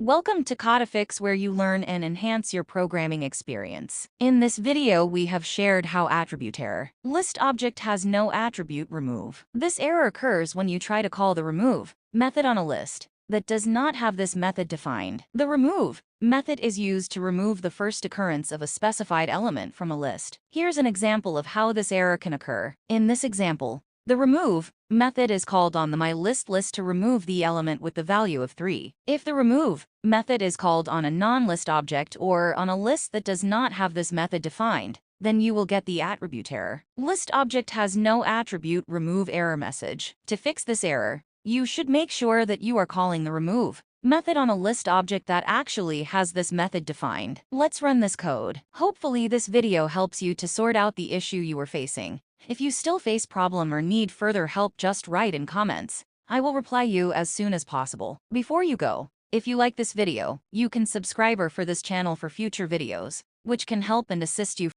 Welcome to Codifix, where you learn and enhance your programming experience. In this video, we have shared how attribute error. List object has no attribute remove. This error occurs when you try to call the remove method on a list that does not have this method defined. The remove method is used to remove the first occurrence of a specified element from a list. Here's an example of how this error can occur. In this example, the remove method is called on the myList list to remove the element with the value of 3. If the remove method is called on a non-list object or on a list that does not have this method defined, then you will get the attribute error. List object has no attribute remove error message. To fix this error, you should make sure that you are calling the remove method on a list object that actually has this method defined. Let's run this code. Hopefully this video helps you to sort out the issue you are facing. If you still face problem or need further help, just write in comments. I will reply you as soon as possible. Before you go, if you like this video, you can subscribe for this channel for future videos, which can help and assist you